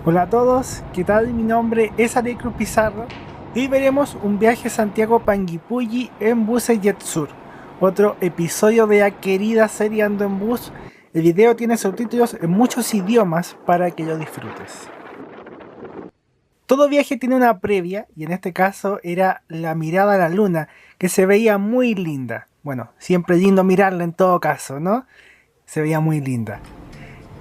Hola a todos, ¿qué tal? Mi nombre es Ale Cruz Pizarro y hoy veremos un viaje a Santiago-Panguipulli en buses JetSur, otro episodio de la querida serie Ando en Bus. El video tiene subtítulos en muchos idiomas para que lo disfrutes. Todo viaje tiene una previa y en este caso era la mirada a la luna, que se veía muy linda. Bueno, siempre lindo mirarla en todo caso, ¿no? Se veía muy linda.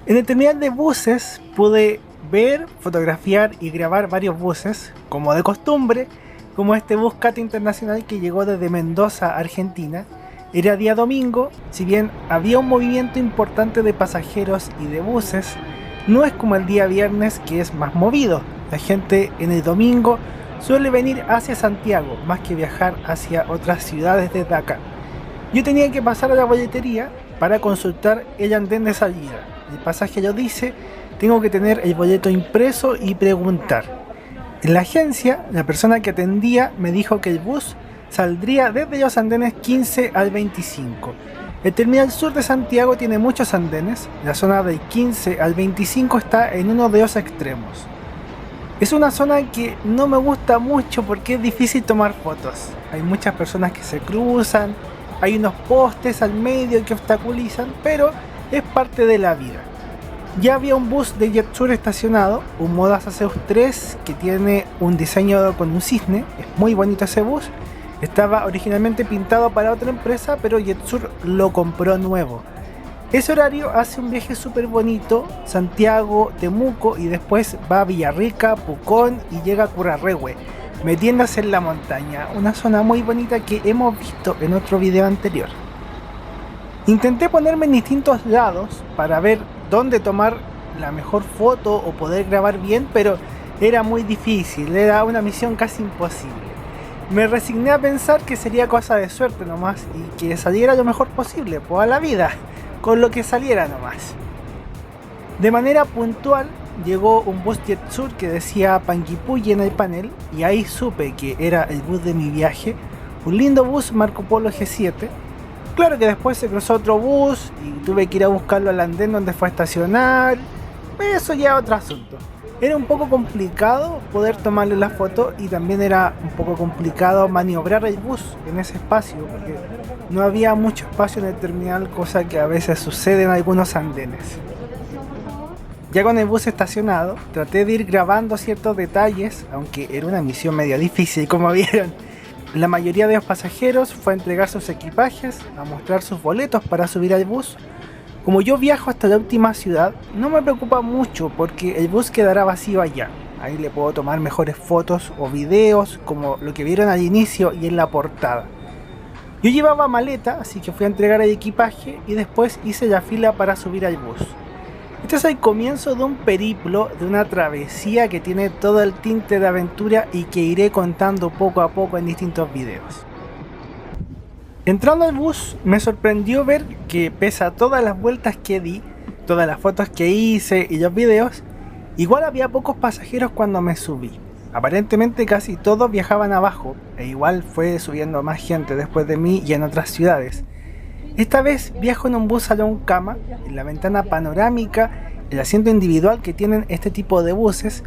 En el terminal de buses pude ver, fotografiar y grabar varios buses, como de costumbre, como este bus Cata Internacional que llegó desde Mendoza, Argentina. Era día domingo, si bien había un movimiento importante de pasajeros y de buses, no es como el día viernes que es más movido. La gente en el domingo suele venir hacia Santiago, más que viajar hacia otras ciudades desde acá. Yo tenía que pasar a la boletería para consultar el andén de salida. El pasaje lo dice, tengo que tener el boleto impreso y preguntar. En la agencia, la persona que atendía me dijo que el bus saldría desde los andenes 15 al 25. El terminal sur de Santiago tiene muchos andenes, la zona del 15 al 25 está en uno de los extremos. Es una zona que no me gusta mucho porque es difícil tomar fotos. Hay muchas personas que se cruzan, hay unos postes al medio que obstaculizan, pero es parte de la vida. Ya había un bus de JetSur estacionado, un Modas Aceus 3 que tiene un diseño con un cisne, es muy bonito ese bus. Estaba originalmente pintado para otra empresa, pero JetSur lo compró nuevo. Ese horario hace un viaje súper bonito, Santiago, Temuco y después va a Villarrica, Pucón y llega a Curarrehue, metiéndose en la montaña, una zona muy bonita que hemos visto en otro video anterior. Intenté ponerme en distintos lados para ver dónde tomar la mejor foto o poder grabar bien, pero era muy difícil, era una misión casi imposible. Me resigné a pensar que sería cosa de suerte nomás y que saliera lo mejor posible, pues a la vida, con lo que saliera nomás. De manera puntual llegó un bus JetSur que decía Panguipulli en el panel y ahí supe que era el bus de mi viaje, un lindo bus Marco Polo G7. Claro que después se cruzó otro bus y tuve que ir a buscarlo al andén donde fue a estacionar, eso ya es otro asunto. Era un poco complicado poder tomarle la foto y también era un poco complicado maniobrar el bus en ese espacio porque no había mucho espacio en el terminal, cosa que a veces sucede en algunos andenes. Ya con el bus estacionado, traté de ir grabando ciertos detalles, aunque era una misión media difícil como vieron. La mayoría de los pasajeros fue a entregar sus equipajes, a mostrar sus boletos para subir al bus. Como yo viajo hasta la última ciudad, no me preocupa mucho porque el bus quedará vacío allá. Ahí le puedo tomar mejores fotos o videos como lo que vieron al inicio y en la portada. Yo llevaba maleta, así que fui a entregar el equipaje y después hice la fila para subir al bus. Este es el comienzo de un periplo, de una travesía que tiene todo el tinte de aventura y que iré contando poco a poco en distintos videos. Entrando al bus me sorprendió ver que pese a todas las vueltas que di, todas las fotos que hice y los videos, igual había pocos pasajeros cuando me subí. Aparentemente casi todos viajaban abajo e igual fue subiendo más gente después de mí y en otras ciudades. Esta vez viajo en un bus salón cama, en la ventana panorámica, el asiento individual que tienen este tipo de buses,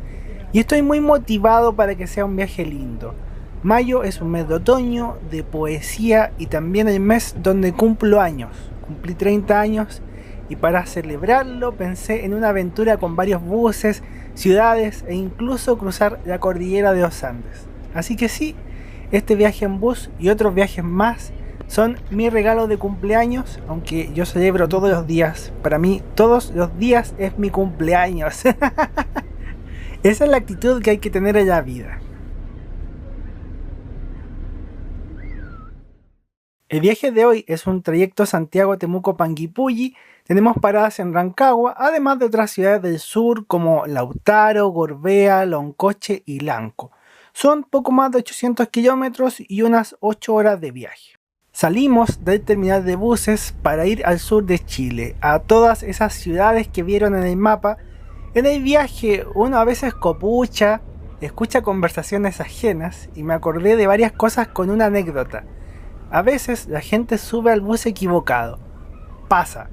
y estoy muy motivado para que sea un viaje lindo. Mayo es un mes de otoño, de poesía y también el mes donde cumplo años. Cumplí 30 años y para celebrarlo pensé en una aventura con varios buses, ciudades e incluso cruzar la cordillera de los Andes. Así que sí, este viaje en bus y otros viajes más son mi regalo de cumpleaños, aunque yo celebro todos los días. Para mí todos los días es mi cumpleaños. Esa es la actitud que hay que tener en la vida. El viaje de hoy es un trayecto Santiago-Temuco-Panguipulli. Tenemos paradas en Rancagua, además de otras ciudades del sur como Lautaro, Gorbea, Loncoche y Lanco. Son poco más de 800 kilómetros y unas 8 horas de viaje. Salimos del terminal de buses para ir al sur de Chile, a todas esas ciudades que vieron en el mapa. En el viaje uno a veces copucha, escucha conversaciones ajenas y me acordé de varias cosas con una anécdota. A veces la gente sube al bus equivocado. Pasa.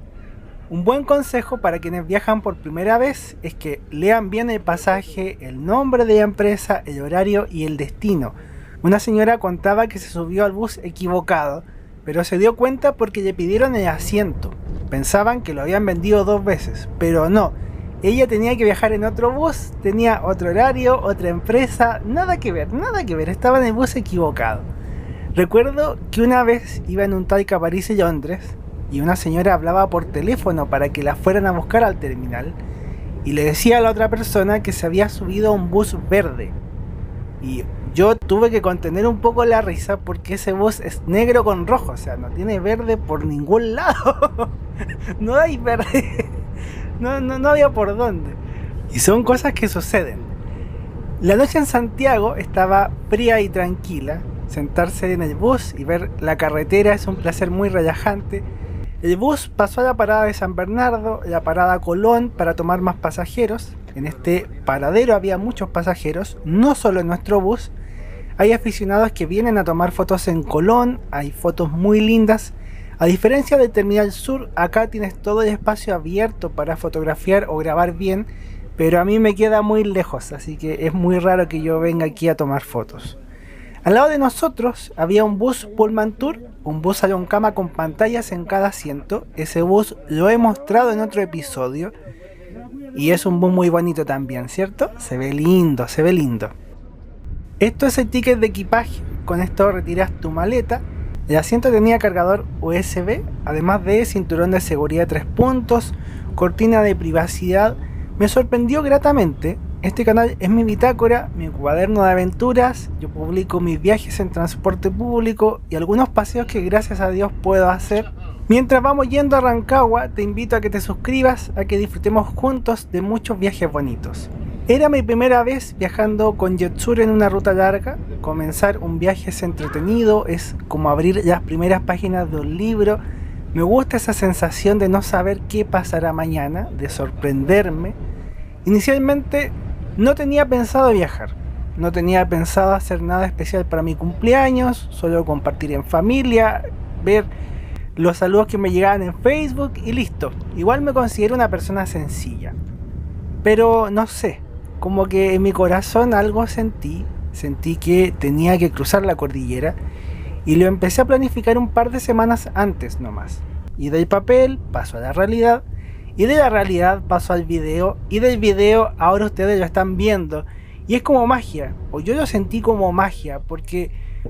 Un buen consejo para quienes viajan por primera vez es que lean bien el pasaje, el nombre de la empresa, el horario y el destino. Una señora contaba que se subió al bus equivocado, pero se dio cuenta porque le pidieron el asiento. Pensaban que lo habían vendido 2 veces, pero no. Ella tenía que viajar en otro bus, tenía otro horario, otra empresa, nada que ver, estaba en el bus equivocado. Recuerdo que una vez iba en un Talca París y Londres y una señora hablaba por teléfono para que la fueran a buscar al terminal y le decía a la otra persona que se había subido a un bus verde. Y yo tuve que contener un poco la risa porque ese bus es negro con rojo, o sea, no tiene verde por ningún lado. No hay verde. No había por dónde. Y son cosas que suceden. La noche en Santiago estaba fría y tranquila. Sentarse en el bus y ver la carretera es un placer muy relajante. El bus pasó a la parada de San Bernardo, la parada Colón para tomar más pasajeros. En este paradero había muchos pasajeros, no solo en nuestro bus. Hay aficionados que vienen a tomar fotos en Colón, hay fotos muy lindas. A diferencia del Terminal Sur, acá tienes todo el espacio abierto para fotografiar o grabar bien, pero a mí me queda muy lejos, así que es muy raro que yo venga aquí a tomar fotos. Al lado de nosotros había un bus Pullman Tour, un bus salón cama con pantallas en cada asiento. Ese bus lo he mostrado en otro episodio y es un bus muy bonito también, ¿cierto? Se ve lindo, se ve lindo. Esto es el ticket de equipaje, con esto retiras tu maleta. El asiento tenía cargador USB, además de cinturón de seguridad 3 puntos, cortina de privacidad. Me sorprendió gratamente. Este canal es mi bitácora, mi cuaderno de aventuras. Yo publico mis viajes en transporte público y algunos paseos que gracias a Dios puedo hacer. Mientras vamos yendo a Rancagua, te invito a que te suscribas, a que disfrutemos juntos de muchos viajes bonitos. Era mi primera vez viajando con JetSur en una ruta larga. Comenzar un viaje es entretenido, es como abrir las primeras páginas de un libro. Me gusta esa sensación de no saber qué pasará mañana, de sorprenderme. Inicialmente no tenía pensado viajar, no tenía pensado hacer nada especial para mi cumpleaños, solo compartir en familia, ver los saludos que me llegaban en Facebook y listo. Igual me considero una persona sencilla, pero no sé, como que en mi corazón algo sentí que tenía que cruzar la cordillera y lo empecé a planificar un par de semanas antes nomás. Y del papel paso a la realidad, y de la realidad paso al video, y del video ahora ustedes lo están viendo. Y es como magia, o yo lo sentí como magia, porque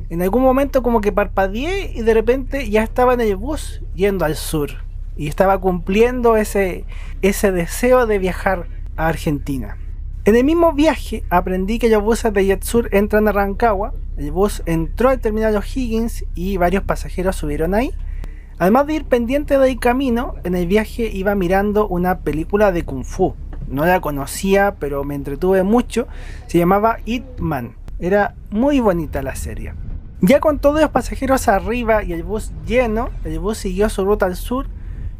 en algún momento como que parpadeé y de repente ya estaba en el bus yendo al sur. Y estaba cumpliendo ese deseo de viajar a Argentina. En el mismo viaje aprendí que los buses de JetSur entran a Rancagua. El bus entró al terminal O'Higgins y varios pasajeros subieron ahí. Además de ir pendiente del camino, en el viaje iba mirando una película de Kung Fu. No la conocía, pero me entretuve mucho. Se llamaba Ip Man. Era muy bonita la serie. Ya con todos los pasajeros arriba y el bus lleno, el bus siguió su ruta al sur.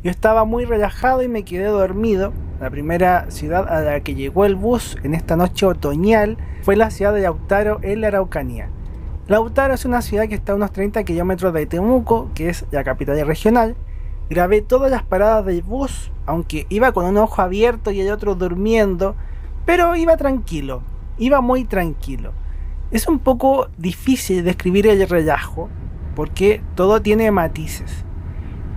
Yo estaba muy relajado y me quedé dormido. La primera ciudad a la que llegó el bus en esta noche otoñal fue la ciudad de Lautaro, en la Araucanía. Lautaro es una ciudad que está a unos 30 kilómetros de Temuco, que es la capital regional. Grabé todas las paradas del bus, aunque iba con un ojo abierto y el otro durmiendo, pero iba tranquilo, iba muy tranquilo. Es un poco difícil describir el relajo, porque todo tiene matices.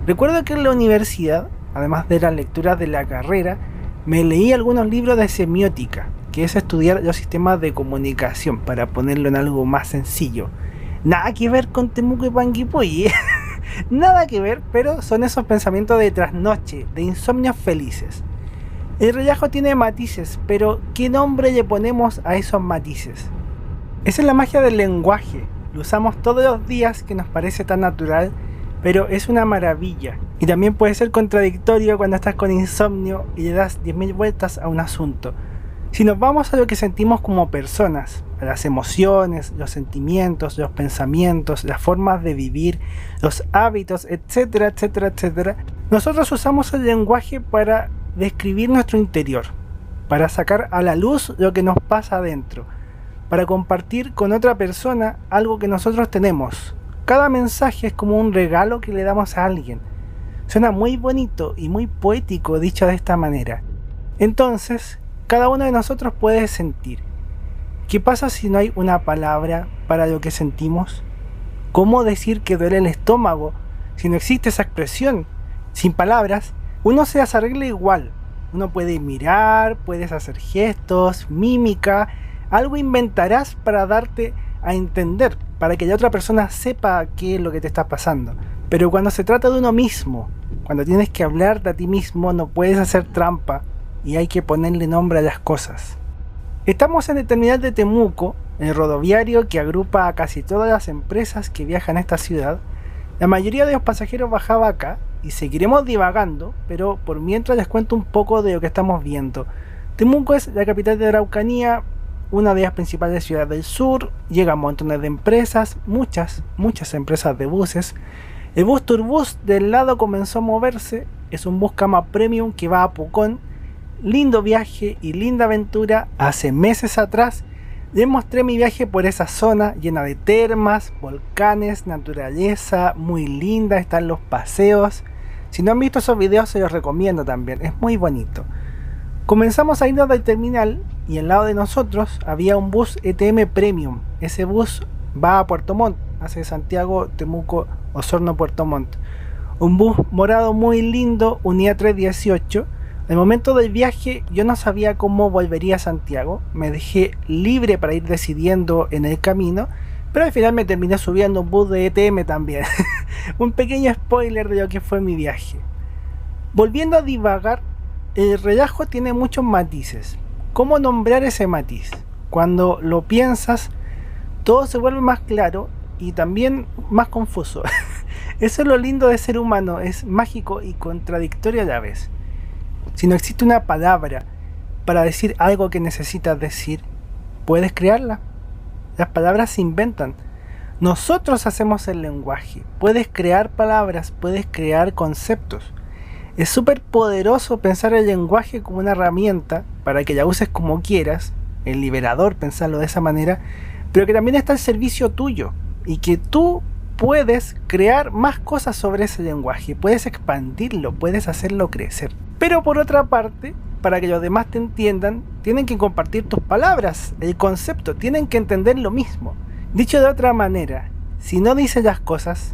Recuerdo que en la universidad, además de las lecturas de la carrera, me leí algunos libros de semiótica, que es estudiar los sistemas de comunicación, para ponerlo en algo más sencillo. Nada que ver con Temuco y Panguipulli, nada que ver, pero son esos pensamientos de trasnoche, de insomnios felices. El relajo tiene matices, pero ¿qué nombre le ponemos a esos matices? Esa es la magia del lenguaje, lo usamos todos los días, que nos parece tan natural, pero es una maravilla. Y también puede ser contradictorio cuando estás con insomnio y le das 10.000 vueltas a un asunto. Si nos vamos a lo que sentimos como personas, a las emociones, los sentimientos, los pensamientos, las formas de vivir, los hábitos, etcétera, etcétera, etcétera, nosotros usamos el lenguaje para describir nuestro interior, para sacar a la luz lo que nos pasa adentro, para compartir con otra persona algo que nosotros tenemos. Cada mensaje es como un regalo que le damos a alguien. Suena muy bonito y muy poético dicho de esta manera. Entonces, cada uno de nosotros puede sentir. ¿Qué pasa si no hay una palabra para lo que sentimos? ¿Cómo decir que duele el estómago si no existe esa expresión? Sin palabras, uno se las arregla igual. Uno puede mirar, puedes hacer gestos, mímica, algo inventarás para darte a entender, para que la otra persona sepa qué es lo que te está pasando. Pero cuando se trata de uno mismo, cuando tienes que hablarte a ti mismo, no puedes hacer trampa y hay que ponerle nombre a las cosas. Estamos en el terminal de Temuco, el rodoviario que agrupa a casi todas las empresas que viajan a esta ciudad. La mayoría de los pasajeros bajaba acá y seguiremos divagando, pero por mientras les cuento un poco de lo que estamos viendo. Temuco es la capital de Araucanía, una de las principales ciudades del sur, llegan montones de empresas, muchas empresas de buses. El bus Turbus del lado comenzó a moverse, es un bus cama premium que va a Pucón. Lindo viaje y linda aventura. Hace meses atrás les mostré mi viaje por esa zona llena de termas, volcanes, naturaleza, muy linda, están los paseos. Si no han visto esos videos se los recomiendo también, es muy bonito. Comenzamos a irnos del terminal y al lado de nosotros había un bus ETM Premium. Ese bus va a Puerto Montt, hace Santiago, Temuco, Osorno, Puerto Montt. Un bus morado muy lindo, unidad 318. Al momento del viaje yo no sabía cómo volvería a Santiago, me dejé libre para ir decidiendo en el camino, pero al final me terminé subiendo un bus de ETM también. Un pequeño spoiler de lo que fue mi viaje. Volviendo a divagar, el relajo tiene muchos matices. ¿Cómo nombrar ese matiz? Cuando lo piensas, todo se vuelve más claro y también más confuso. Eso es lo lindo de ser humano, es mágico y contradictorio a la vez. Si no existe una palabra para decir algo que necesitas decir, puedes crearla. Las palabras se inventan. Nosotros hacemos el lenguaje. Puedes crear palabras, puedes crear conceptos. Es súper poderoso pensar el lenguaje como una herramienta para que la uses como quieras. El liberador, pensarlo de esa manera. Pero que también está al servicio tuyo. Y que tú puedes crear más cosas sobre ese lenguaje. Puedes expandirlo, puedes hacerlo crecer. Pero por otra parte, para que los demás te entiendan, tienen que compartir tus palabras, el concepto, tienen que entender lo mismo. Dicho de otra manera, si no dices las cosas,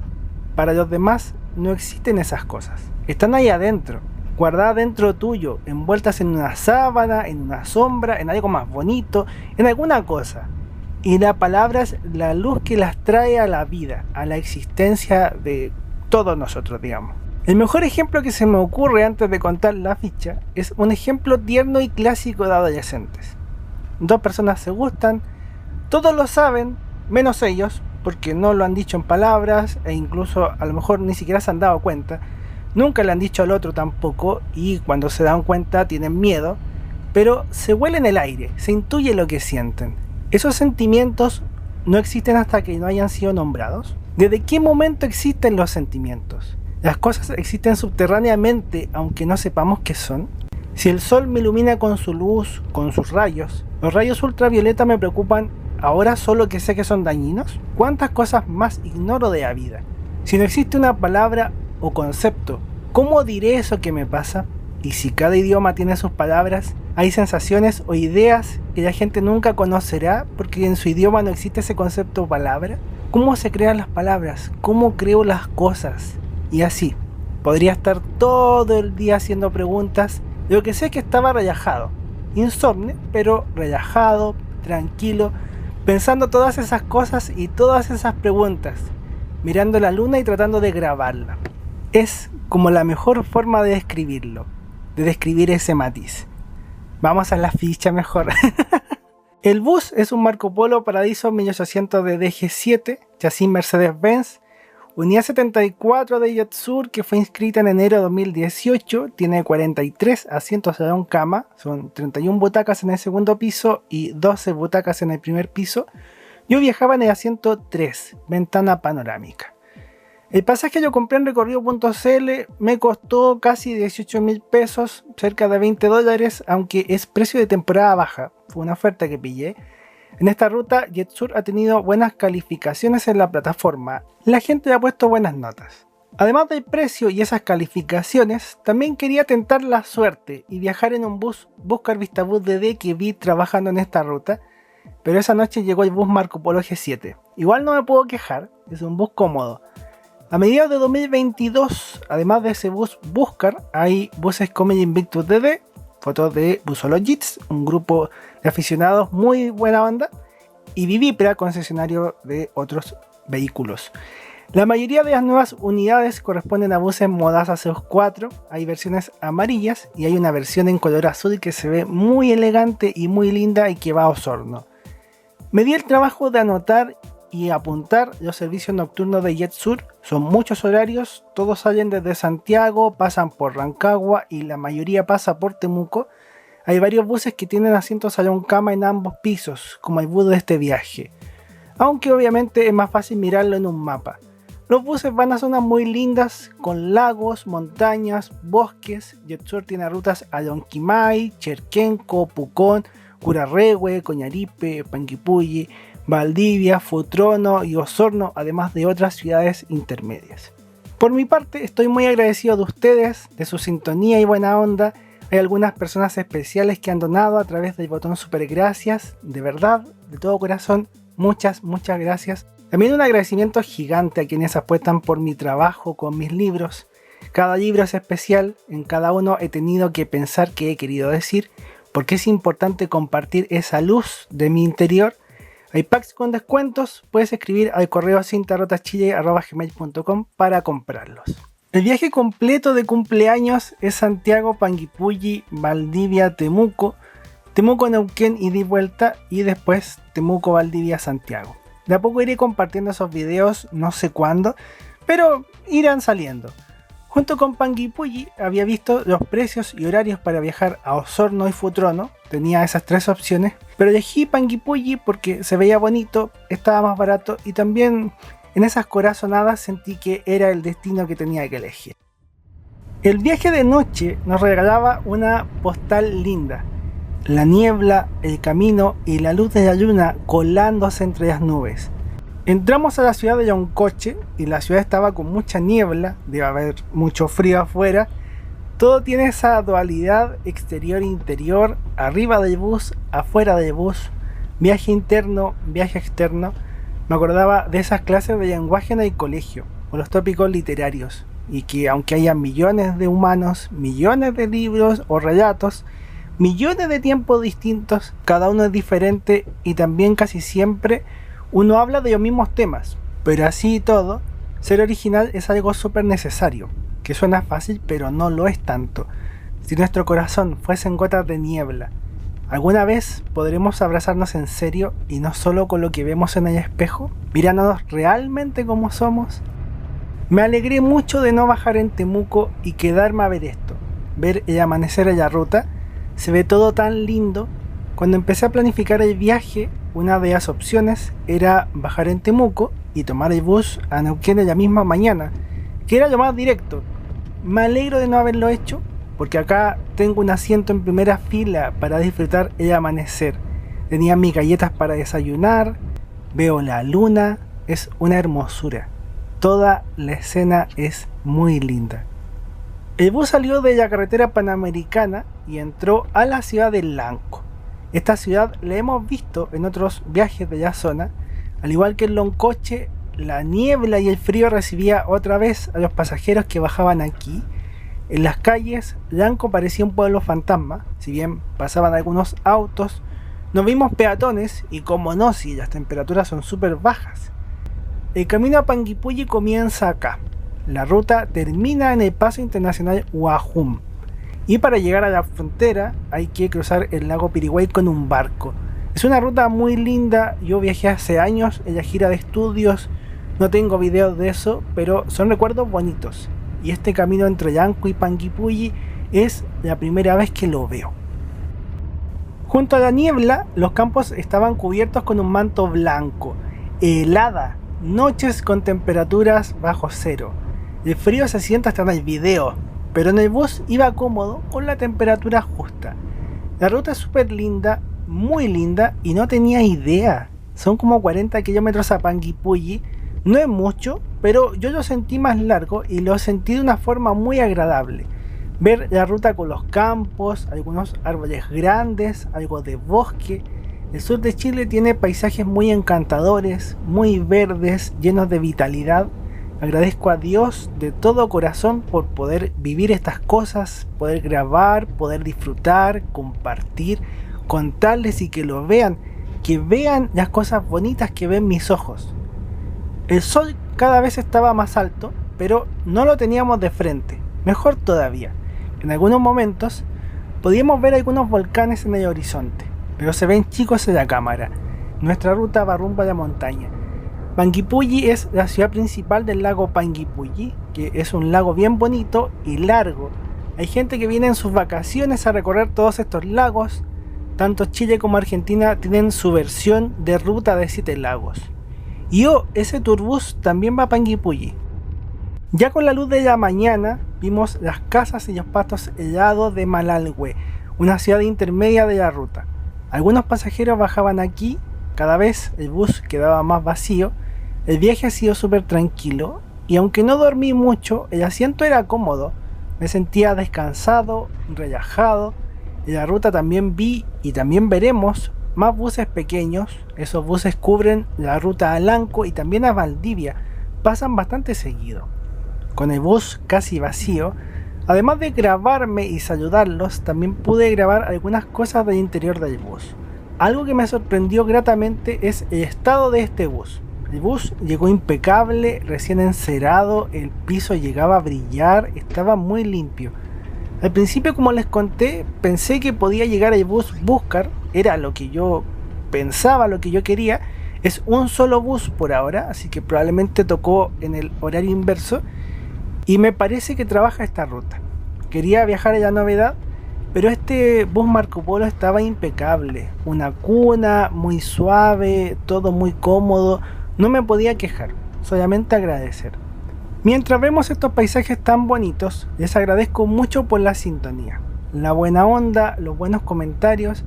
para los demás no existen esas cosas. Están ahí adentro, guardadas dentro tuyo, envueltas en una sábana, en una sombra, en algo más bonito, en alguna cosa. Y la palabra es la luz que las trae a la vida, a la existencia de todos nosotros, digamos. El mejor ejemplo que se me ocurre antes de contar la ficha es un ejemplo tierno y clásico de adolescentes. Dos personas se gustan, todos lo saben, menos ellos, porque no lo han dicho en palabras e incluso a lo mejor ni siquiera se han dado cuenta. Nunca le han dicho al otro tampoco y cuando se dan cuenta tienen miedo, pero se huele en el aire, se intuye lo que sienten. Esos sentimientos no existen hasta que no hayan sido nombrados. ¿Desde qué momento existen los sentimientos? Las cosas existen subterráneamente, aunque no sepamos qué son. Si el sol me ilumina con su luz, con sus rayos, los rayos ultravioleta me preocupan ahora solo que sé que son dañinos. ¿Cuántas cosas más ignoro de la vida? Si no existe una palabra o concepto, ¿cómo diré eso que me pasa? Y si cada idioma tiene sus palabras, hay sensaciones o ideas que la gente nunca conocerá porque en su idioma no existe ese concepto o palabra. ¿Cómo se crean las palabras? ¿Cómo creo las cosas? Y así, podría estar todo el día haciendo preguntas. Lo que sé es que estaba relajado, insomne, pero relajado, tranquilo, pensando todas esas cosas y todas esas preguntas, mirando la luna y tratando de grabarla. Es como la mejor forma de describirlo, de describir ese matiz. Vamos a la ficha mejor. El bus es un Marco Polo Paradiso 1800 de DG7, chasis Mercedes-Benz, unidad 74 de JetSur que fue inscrita en enero de 2018, tiene 43 asientos salón cama, son 31 butacas en el segundo piso y 12 butacas en el primer piso. Yo viajaba en el asiento 3, ventana panorámica. El pasaje lo compré en recorrido.cl, me costó casi 18.000 pesos, cerca de $20, aunque es precio de temporada baja, fue una oferta que pillé. En esta ruta JetSur ha tenido buenas calificaciones en la plataforma, la gente le ha puesto buenas notas. Además del precio y esas calificaciones, también quería tentar la suerte y viajar en un bus Buscar Vistabus DD que vi trabajando en esta ruta, pero esa noche llegó el bus Marco Polo G7. Igual no me puedo quejar, es un bus cómodo. A mediados de 2022, además de ese bus Buscar, hay buses como el Invictus DD, fotos de Busologits, un grupo de aficionados muy buena onda, y Vivipra, concesionario de otros vehículos. La mayoría de las nuevas unidades corresponden a buses Modaza Zeus 4, hay versiones amarillas y hay una versión en color azul que se ve muy elegante y muy linda y que va a Osorno. Me di el trabajo de anotar y apuntar los servicios nocturnos de JetSur, son muchos horarios, todos salen desde Santiago, pasan por Rancagua y la mayoría pasa por Temuco. Hay varios buses que tienen asientos salón cama en ambos pisos, como el bus de este viaje, aunque obviamente es más fácil mirarlo en un mapa. Los buses van a zonas muy lindas, con lagos, montañas, bosques. JetSur tiene rutas a Lonquimay, Cherquenco, Pucón, Curarrehue, Coñaripe, Panguipulli, Valdivia, Futrono y Osorno, además de otras ciudades intermedias. Por mi parte, estoy muy agradecido de ustedes, de su sintonía y buena onda. Hay algunas personas especiales que han donado a través del botón super gracias, de verdad, de todo corazón, muchas gracias. También un agradecimiento gigante a quienes apuestan por mi trabajo con mis libros. Cada libro es especial, en cada uno he tenido que pensar qué he querido decir, porque es importante compartir esa luz de mi interior. Hay packs con descuentos, puedes escribir al correo cintarrotachile@gmail.com para comprarlos. El viaje completo de cumpleaños es Santiago, Panguipulli, Valdivia, Temuco, Temuco, Neuquén y de vuelta, y después Temuco, Valdivia, Santiago. De a poco iré compartiendo esos videos, no sé cuándo, pero irán saliendo. Junto con Panguipulli había visto los precios y horarios para viajar a Osorno y Futrono, tenía esas tres opciones, pero elegí Panguipulli porque se veía bonito, estaba más barato y también en esas corazonadas sentí que era el destino que tenía que elegir. El viaje de noche nos regalaba una postal linda. La niebla, el camino y la luz de la luna colándose entre las nubes. Entramos a la ciudad de Loncoche y la ciudad estaba con mucha niebla, debe haber mucho frío afuera. Todo tiene esa dualidad exterior-interior, arriba del bus, afuera del bus, viaje interno, viaje externo. Me acordaba de esas clases de lenguaje en el colegio, o los tópicos literarios, y que aunque haya millones de humanos, millones de libros o relatos, millones de tiempos distintos, cada uno es diferente y también casi siempre uno habla de los mismos temas, pero así y todo, ser original es algo súper necesario, que suena fácil pero no lo es tanto. Si nuestro corazón fuesen gotas de niebla, ¿alguna vez podremos abrazarnos en serio y no solo con lo que vemos en el espejo, mirándonos realmente como somos? Me alegré mucho de no bajar en Temuco y quedarme a ver esto, ver el amanecer en la ruta. Se ve todo tan lindo. Cuando empecé a planificar el viaje, una de las opciones era bajar en Temuco y tomar el bus a Neuquén de la misma mañana, que era lo más directo. Me alegro de no haberlo hecho, porque acá tengo un asiento en primera fila para disfrutar el amanecer. Tenía mis galletas para desayunar, veo la luna, es una hermosura. Toda la escena es muy linda. El bus salió de la carretera panamericana y entró a la ciudad de Lanco. Esta ciudad la hemos visto en otros viajes de la zona. Al igual que en Loncoche, la niebla y el frío recibía otra vez a los pasajeros que bajaban aquí. En las calles, Lanco parecía un pueblo fantasma. Si bien pasaban algunos autos, no vimos peatones y como no, si las temperaturas son súper bajas. El camino a Panguipulli comienza acá. La ruta termina en el paso internacional Huajum y para llegar a la frontera hay que cruzar el lago Piriguay con un barco. Es una ruta muy linda, yo viajé hace años en la gira de estudios, no tengo videos de eso, pero son recuerdos bonitos. Y este camino entre Lanco y Panguipulli es la primera vez que lo veo. Junto a la niebla, los campos estaban cubiertos con un manto blanco, helada, noches con temperaturas bajo cero. El frío se siente hasta en el video, pero en el bus iba cómodo con la temperatura justa. La ruta es súper linda, muy linda, y no tenía idea. Son como 40 kilómetros a Panguipulli, No es mucho, pero yo lo sentí más largo y lo sentí de una forma muy agradable. Ver la ruta con los campos, algunos árboles grandes, algo de bosque. El sur de Chile tiene paisajes muy encantadores, muy verdes, llenos de vitalidad. Agradezco a Dios de todo corazón por poder vivir estas cosas, poder grabar, poder disfrutar, compartir, contarles y que vean las cosas bonitas que ven mis ojos. El sol cada vez estaba más alto, pero no lo teníamos de frente. Mejor todavía, en algunos momentos podíamos ver algunos volcanes en el horizonte, pero se ven chicos en la cámara. Nuestra ruta va rumbo a la montaña. Panguipulli es la ciudad principal del lago Panguipulli, que es un lago bien bonito y largo. Hay gente que viene en sus vacaciones a recorrer todos estos lagos. Tanto Chile como Argentina tienen su versión de ruta de 7 lagos. Y ese tourbús también va a Panguipulli. Ya con la luz de la mañana vimos las casas y los pastos helados de Malalhue, una ciudad intermedia de la ruta. Algunos pasajeros bajaban aquí, cada vez el bus quedaba más vacío. El viaje ha sido súper tranquilo y aunque no dormí mucho, el asiento era cómodo. Me sentía descansado, relajado. En la ruta también vi y también veremos más buses pequeños. Esos buses cubren la ruta a Lanco y también a Valdivia. Pasan bastante seguido. Con el bus casi vacío, además de grabarme y saludarlos, también pude grabar algunas cosas del interior del bus. Algo que me sorprendió gratamente es el estado de este bus. El bus llegó impecable, recién encerado, el piso llegaba a brillar, estaba muy limpio. Al principio, como les conté, pensé que podía llegar el bus Buscar, era lo que yo pensaba, lo que yo quería. Es un solo bus por ahora, así que probablemente tocó en el horario inverso y me parece que trabaja esta ruta. Quería viajar a la novedad, pero este bus Marco Polo estaba impecable, una cuna muy suave, todo muy cómodo, no me podía quejar, solamente agradecer. Mientras vemos estos paisajes tan bonitos, les agradezco mucho por la sintonía, la buena onda, los buenos comentarios.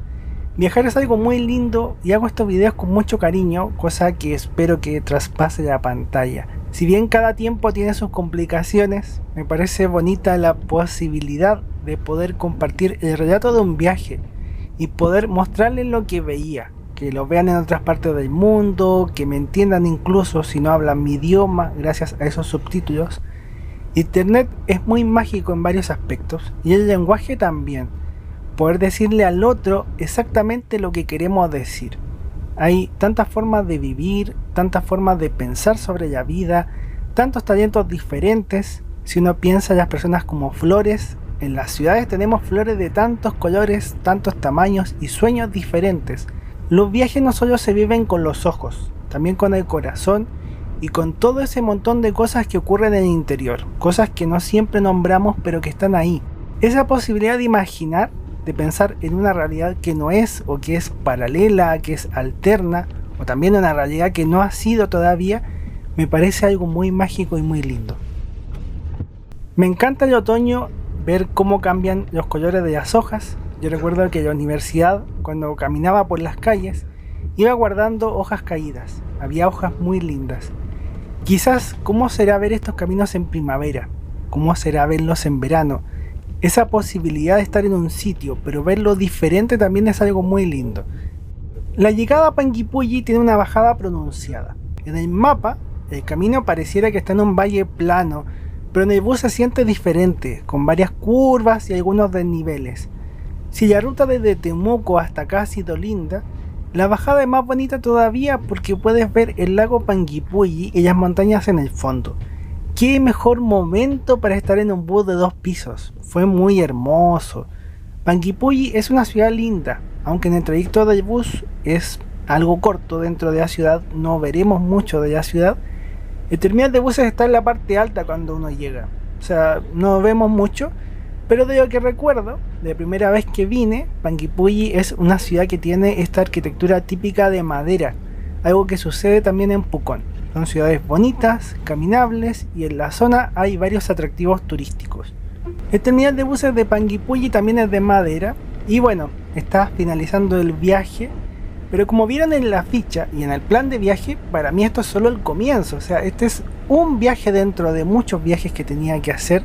Viajar es algo muy lindo y hago estos videos con mucho cariño, cosa que espero que traspase la pantalla. Si bien cada tiempo tiene sus complicaciones, me parece bonita la posibilidad de poder compartir el relato de un viaje y poder mostrarles lo que veía, que lo vean en otras partes del mundo, que me entiendan incluso si no hablan mi idioma gracias a esos subtítulos. Internet es muy mágico en varios aspectos y el lenguaje también. Poder decirle al otro exactamente lo que queremos decir. Hay tantas formas de vivir, tantas formas de pensar sobre la vida, tantos talentos diferentes. Si uno piensa en las personas como flores, en las ciudades tenemos flores de tantos colores, tantos tamaños y sueños diferentes. Los viajes no solo se viven con los ojos, también con el corazón y con todo ese montón de cosas que ocurren en el interior, cosas que no siempre nombramos pero que están ahí. Esa posibilidad de imaginar, de pensar en una realidad que no es o que es paralela, que es alterna, o también una realidad que no ha sido todavía, me parece algo muy mágico y muy lindo. Me encanta el otoño, ver cómo cambian los colores de las hojas. Yo recuerdo que en la universidad, cuando caminaba por las calles, iba guardando hojas caídas. Había hojas muy lindas. Quizás, ¿cómo será ver estos caminos en primavera? ¿Cómo será verlos en verano? Esa posibilidad de estar en un sitio, pero verlo diferente también es algo muy lindo. La llegada a Panguipulli tiene una bajada pronunciada. En el mapa, el camino pareciera que está en un valle plano, pero en el bus se siente diferente, con varias curvas y algunos desniveles. Si la ruta desde Temuco hasta acá ha sido linda, la bajada es más bonita todavía porque puedes ver el lago Panguipulli y las montañas en el fondo. Qué mejor momento para estar en un bus de 2 pisos, fue muy hermoso. Panguipulli es una ciudad linda, aunque en el trayecto del bus es algo corto dentro de la ciudad, no veremos mucho de la ciudad. El terminal de buses está en la parte alta cuando uno llega, o sea, no vemos mucho. Pero de lo que recuerdo, de la primera vez que vine, Panguipulli es una ciudad que tiene esta arquitectura típica de madera, algo que sucede también en Pucón. Son ciudades bonitas, caminables y en la zona hay varios atractivos turísticos. El terminal de buses de Panguipulli también es de madera y bueno, está finalizando el viaje. Pero como vieron en la ficha y en el plan de viaje, para mí esto es solo el comienzo. O sea, este es un viaje dentro de muchos viajes que tenía que hacer.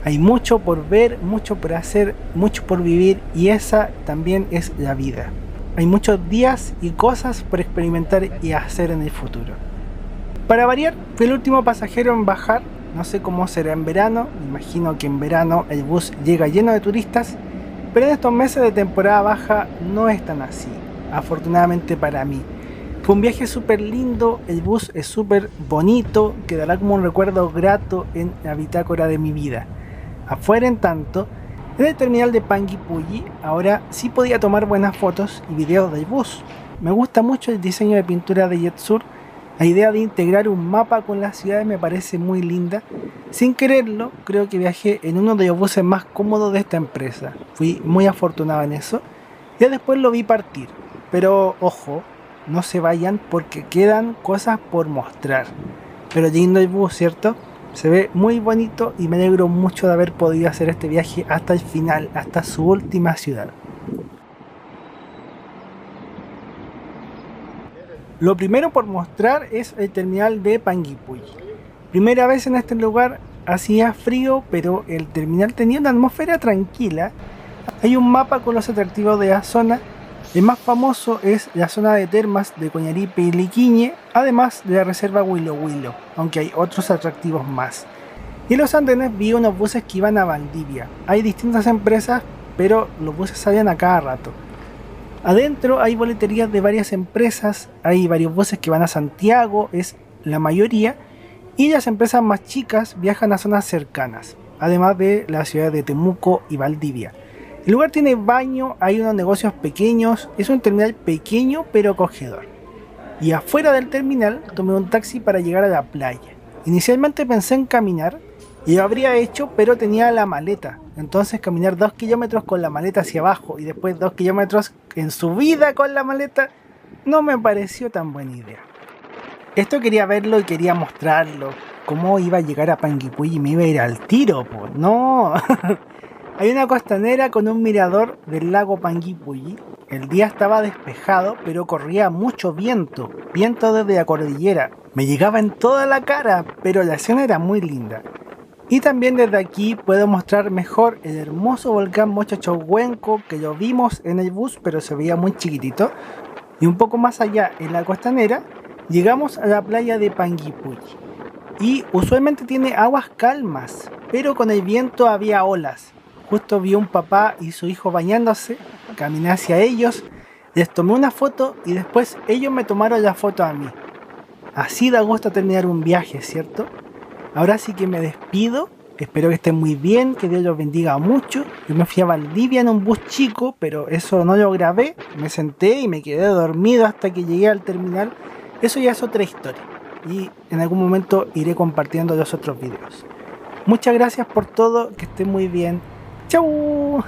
Hay mucho por ver, mucho por hacer, mucho por vivir, y esa también es la vida. Hay muchos días y cosas por experimentar y hacer en el futuro. Para variar, fui el último pasajero en bajar. No sé cómo será en verano, me imagino que en verano el bus llega lleno de turistas, pero en estos meses de temporada baja no es tan así, afortunadamente para mí. Fue un viaje súper lindo, el bus es súper bonito, quedará como un recuerdo grato en la bitácora de mi vida. Afuera, en tanto, en el terminal de Panguipulli, ahora sí podía tomar buenas fotos y videos del bus. Me gusta mucho el diseño de pintura de JetSur. La idea de integrar un mapa con las ciudades me parece muy linda. Sin quererlo, creo que viajé en uno de los buses más cómodos de esta empresa. Fui muy afortunado en eso. Ya después lo vi partir. Pero ojo, no se vayan porque quedan cosas por mostrar. Pero lindo el bus, ¿cierto? Se ve muy bonito y me alegro mucho de haber podido hacer este viaje hasta el final, hasta su última ciudad. Lo primero por mostrar es el terminal de Panguipulli. Primera vez en este lugar, hacía frío, pero el terminal tenía una atmósfera tranquila. Hay un mapa con los atractivos de la zona. El más famoso es la zona de termas de Coñaripe y Liquiñe, además de la reserva Huilo Huilo, aunque hay otros atractivos más. Y en los andenes vi unos buses que iban a Valdivia. Hay distintas empresas, pero los buses salen a cada rato. Adentro hay boleterías de varias empresas, hay varios buses que van a Santiago, es la mayoría, y las empresas más chicas viajan a zonas cercanas, además de las ciudades de Temuco y Valdivia. El lugar tiene baño, hay unos negocios pequeños, es un terminal pequeño pero acogedor. Y afuera del terminal tomé un taxi para llegar a la playa. Inicialmente pensé en caminar, y lo habría hecho, pero tenía la maleta. Entonces caminar 2 kilómetros con la maleta hacia abajo y después 2 kilómetros en subida con la maleta no me pareció tan buena idea. Esto quería verlo y quería mostrarlo. ¿Cómo iba a llegar a Panguipulli y me iba a ir al tiro? Pues no. Hay una costanera con un mirador del lago Panguipulli. El día estaba despejado, pero corría mucho viento. Viento desde la cordillera. Me llegaba en toda la cara, pero la escena era muy linda. Y también desde aquí puedo mostrar mejor el hermoso volcán Mochochocuenco, que lo vimos en el bus, pero se veía muy chiquitito. Y un poco más allá, en la costanera, llegamos a la playa de Panguipulli. Y usualmente tiene aguas calmas, pero con el viento había olas. Justo vi un papá y su hijo bañándose, caminé hacia ellos, les tomé una foto y después ellos me tomaron la foto a mí. Así da gusto terminar un viaje, ¿cierto? Ahora sí que me despido, espero que estén muy bien, que Dios los bendiga mucho. Yo me fui a Valdivia en un bus chico, pero eso no lo grabé, me senté y me quedé dormido hasta que llegué al terminal. Eso ya es otra historia y en algún momento iré compartiendo los otros videos. Muchas gracias por todo, que estén muy bien. ¡Chau!